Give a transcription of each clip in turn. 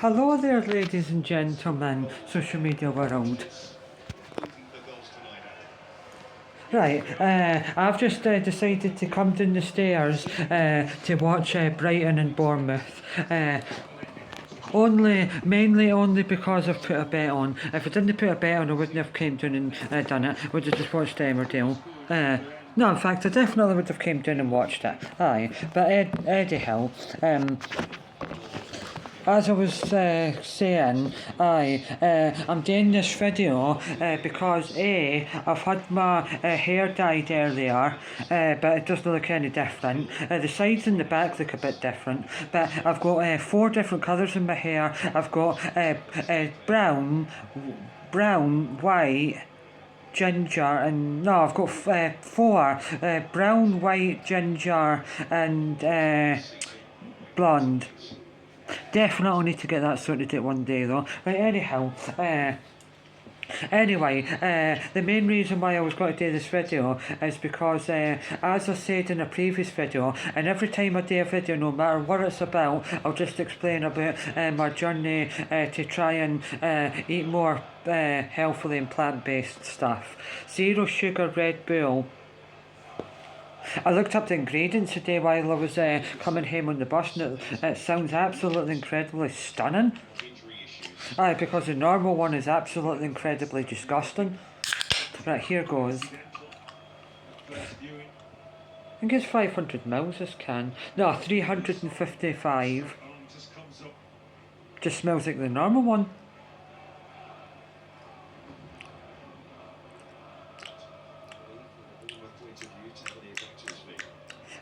Hello there, ladies and gentlemen, social media world. Right, I've just decided to come down the stairs to watch Brighton and Bournemouth. Mainly only because I've put a bet on. If I didn't put a bet on, I wouldn't have came down and done it. Would have just watched Emmerdale. No, in fact, I definitely would have came down and watched it. Aye, but Eddie Hill, as I was saying, I'm doing this video because I've had my hair dyed earlier, but it doesn't look any different. The sides and the back look a bit different, but I've got 4 different colours in my hair. I've got brown, white, ginger, and no, I've got 4 brown, white, ginger, and blonde. Definitely need to get that sorted out one day though. Right, anyhow, the main reason why I was going to do this video is because, as I said in a previous video, and every time I do a video, no matter what it's about, I'll just explain about my journey to try and eat more healthily and plant-based stuff. 0 sugar Red Bull. I looked up the ingredients today while I was coming home on the bus, and it sounds absolutely incredibly stunning. Aye, because the normal one is absolutely incredibly disgusting. Right, here goes. I think it's 500 mils this can. No, 355. Just smells like the normal one.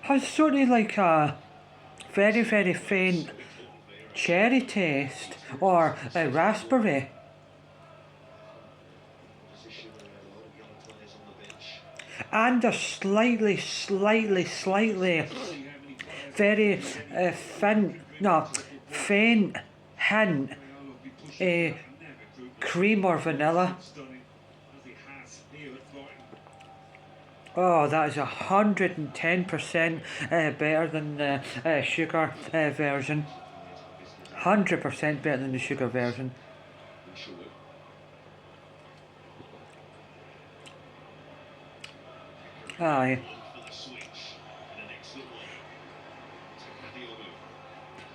Has sort of like a very, very faint cherry taste or a raspberry. And a slightly, very faint hint cream or vanilla. Oh, that is 110% better than the sugar version. 100% better than the sugar version. Aye.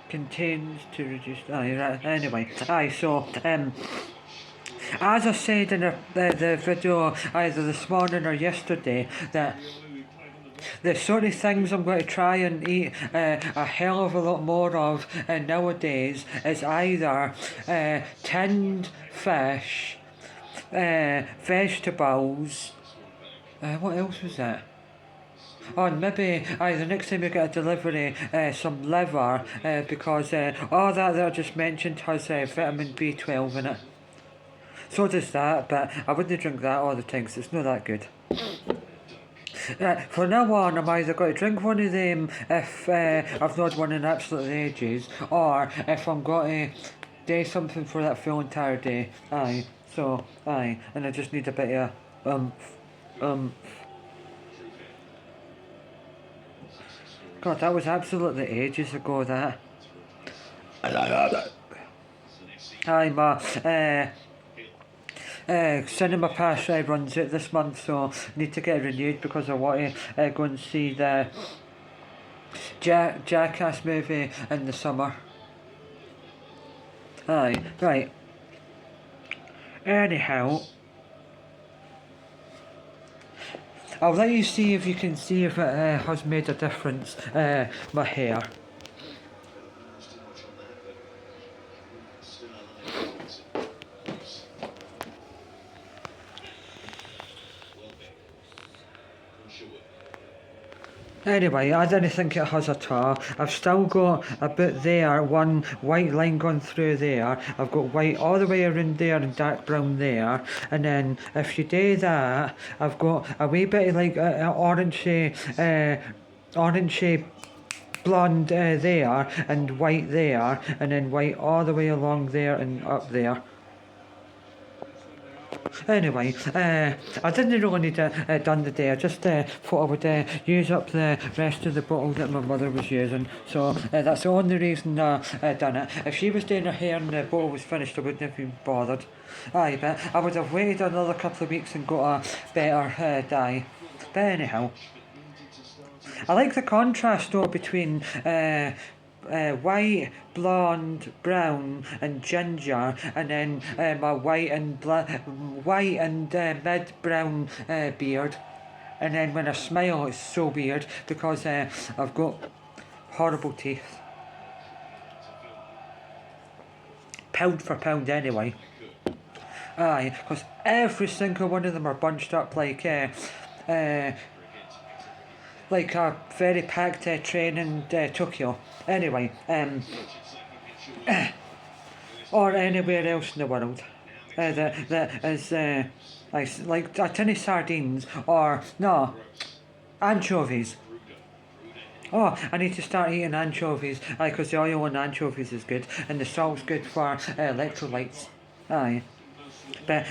Contains to reduce. Aye, right. Anyway, so as I said in the video either this morning or yesterday, that the sort of things I'm going to try and eat a hell of a lot more of nowadays is either tinned fish, vegetables, what else was that? Oh, and maybe the next time you get a delivery, some liver, because all that I just mentioned has vitamin B12 in it. So does that, but I wouldn't drink that all the time because it's not that good. From now on, I'm either going to drink one of them if I've not one in absolute ages, or if I'm going to do something for that full entire day. And I just need a bit of God, that was absolutely ages ago, that. My cinema pass runs out this month, so need to get it renewed because I want to go and see the Jackass movie in the summer. Aye, right. Anyhow, I'll let you see if you can see if it has made a difference, my hair. Anyway, I didn't think it has at all. I've still got a bit there, one white line going through there. I've got white all the way around there and dark brown there. And then if you do that, I've got a wee bit of like orangey blonde there and white there, and then white all the way along there and up there. Anyway, I didn't really need it done today. I just thought I would use up the rest of the bottle that my mother was using. So that's the only reason I done it. If she was doing her hair and the bottle was finished, I wouldn't have been bothered. Aye, but I would have waited another couple of weeks and got a better dye. But anyhow, I like the contrast though between white, blonde, brown, and ginger, and then my white and mid brown beard. And then when I smile, it's so weird because I've got horrible teeth. Pound for pound, anyway. Aye, because every single one of them are bunched up like a very packed train in Tokyo. Anyway, or anywhere else in the world that is like a tin of sardines or no anchovies. Oh, I need to start eating anchovies, because the oil on anchovies is good and the salt's good for electrolytes. Aye, but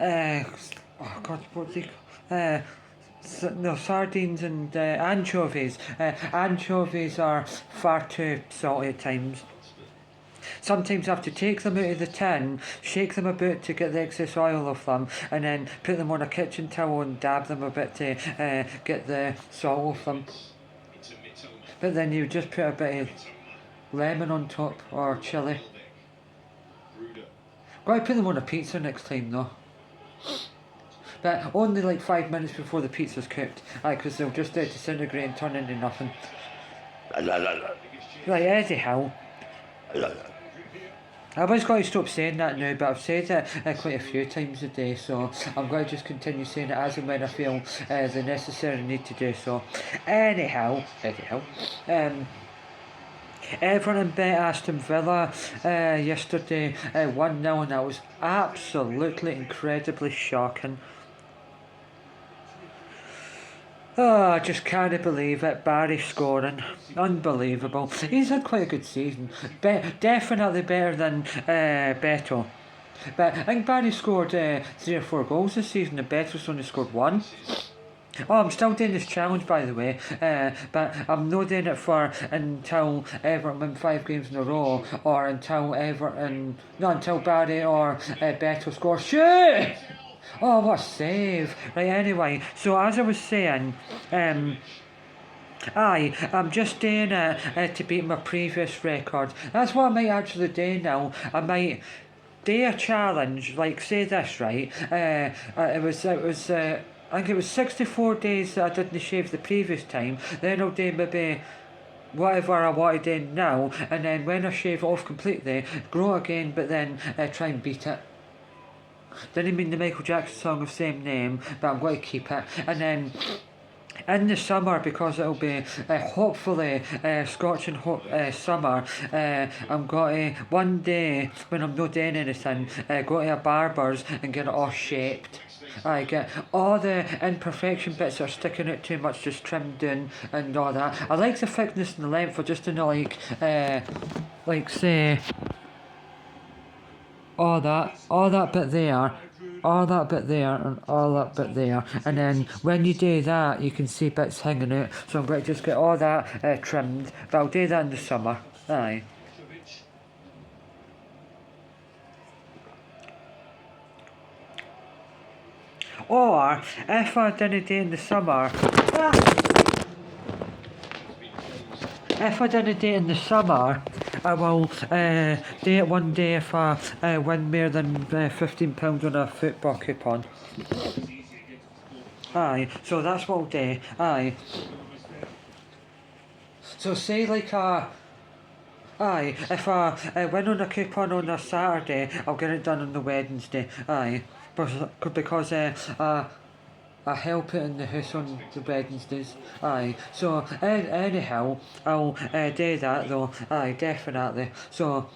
oh God, what's he? No, sardines and anchovies. Anchovies are far too salty at times. Sometimes I have to take them out of the tin, shake them about to get the excess oil off them, and then put them on a kitchen towel and dab them a bit to get the salt off them. But then you just put a bit of lemon on top or chilli. Gotta put them on a pizza next time though. But only like 5 minutes before the pizza's cooked. Because they'll just disintegrate and turn into nothing. Right, anyhow. I've always got to stop saying that now, but I've said it quite a few times a day, so I'm going to just continue saying it as and when I feel the necessary need to do so. Anyhow, Everton beat Aston Villa yesterday 1-0, and that was absolutely incredibly shocking. Oh, I just can't believe it. Barry scoring. Unbelievable. He's had quite a good season. Definitely better than Beto. But I think Barry scored 3 or 4 goals this season and Beto's only scored 1. Oh, I'm still doing this challenge, by the way, but I'm not doing it for until Everton win 5 games in a row, or until Barry or Beto score. Shoot! Oh, what a save! Right, anyway, so as I was saying, I'm just doing it to beat my previous record. That's what I might actually do now. I might do a challenge, like say this, right? It was. I think it was 64 days that I didn't shave the previous time. Then I'll do maybe whatever I want to do now, and then when I shave it off completely, grow again, but then try and beat it. Didn't mean the Michael Jackson song of same name, but I'm going to keep it. And then in the summer, because it'll be hopefully scorching hot summer, I'm going to one day when I'm not doing anything, go to a barber's and get it all shaped. I get all the imperfection bits that are sticking out too much just trimmed down and all that. I like the thickness and the length, just to know like say all that bit there, all that bit there, and all that bit there. And then when you do that, you can see bits hanging out. So I'm going to just get all that trimmed, but I'll do that in the summer. Aye. Or if I didn't do it in the summer, I will do it one day if I win more than £15 on a football coupon. Aye, so that's what I'll do. Aye. So say like if I win on a coupon on a Saturday, I'll get it done on the Wednesday. Aye, because I help it in the house on the Wednesdays. Aye, so anyhow, I'll do that though. Aye, definitely. So,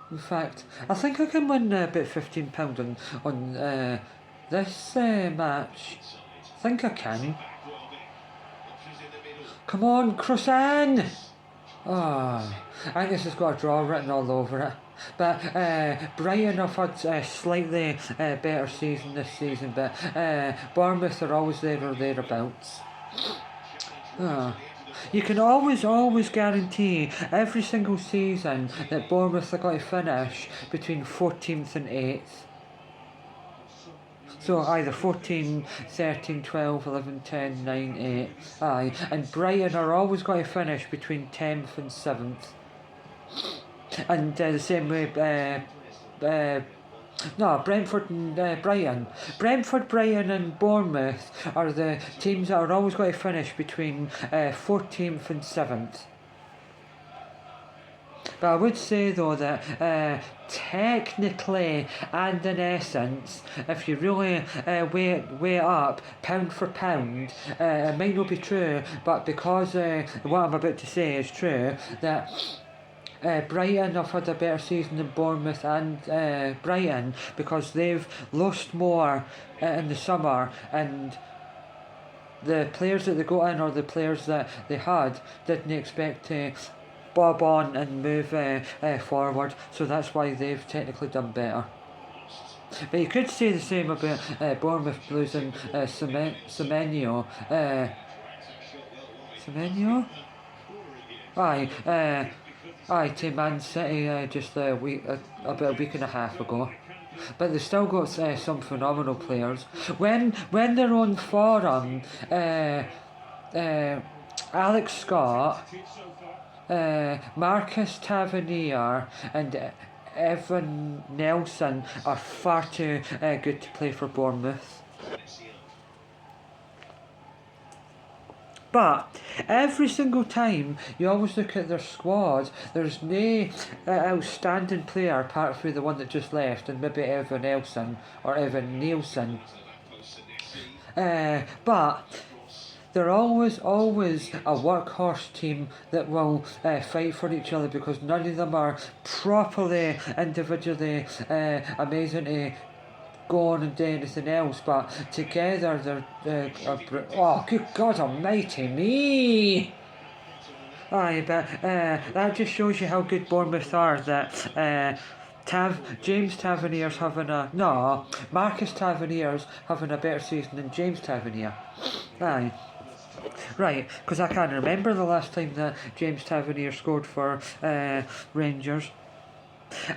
in fact, I think I can win about £15 on this match. I think I can. Come on, cross in! Oh, I think this has got a draw written all over it. But Brighton have had a slightly better season this season, but Bournemouth are always there or thereabouts. Oh. You can always guarantee every single season that Bournemouth are going to finish between 14th and 8th. So either 14, 13, 12, 11, 10, 9, 8. Aye. And Brighton are always going to finish between 10th and 7th. And the same way, no, Brentford and Brighton. Brentford, Brighton and Bournemouth are the teams that are always going to finish between 14th and 7th. But I would say though that technically and in essence, if you really weigh it up pound for pound, it might not be true, but because what I'm about to say is true, that Brighton have had a better season than Bournemouth and Brighton because they've lost more in the summer, and the players that they got in or the players that they had didn't expect to bob on and move forward, so that's why they've technically done better. But you could say the same about Bournemouth losing Semenyo. Semenyo? Aye, to Man City just about a week and a half ago. But they've still got some phenomenal players. When they're on form, Alex Scott, Marcus Tavernier and Evan Nelson are far too good to play for Bournemouth. But every single time you always look at their squad, there's no outstanding player apart from the one that just left, and maybe Evan Nelson or Evan Nielsen. But they're always a workhorse team that will fight for each other because none of them are properly individually amazing to go on and do anything else, but together they're oh good God almighty me. Aye, but that just shows you how good Bournemouth are, that James Tavernier's having Marcus Tavernier's having a better season than James Tavernier. Aye. Right, because I can't remember the last time that James Tavernier scored for Rangers.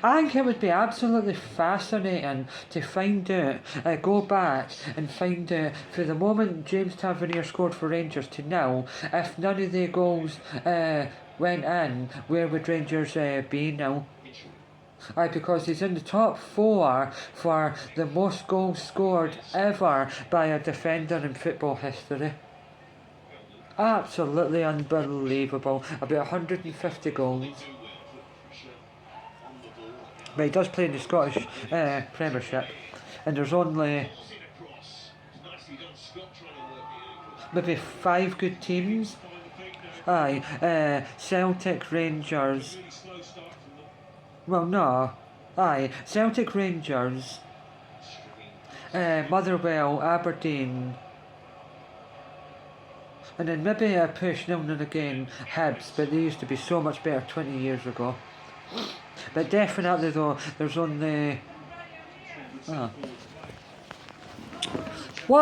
I think it would be absolutely fascinating to find out, go back and find out for the moment James Tavernier scored for Rangers to now, if none of the goals went in, where would Rangers be now? Aye, because he's in the top 4 for the most goals scored ever by a defender in football history. Absolutely unbelievable. About 150 goals. But he does play in the Scottish Premiership, and there's only maybe 5 good teams. Aye, Celtic, Rangers. Well, no. Aye, Celtic, Rangers, Motherwell, Aberdeen, and then maybe a push now and again Hibs, but they used to be so much better 20 years ago. But definitely though, there's only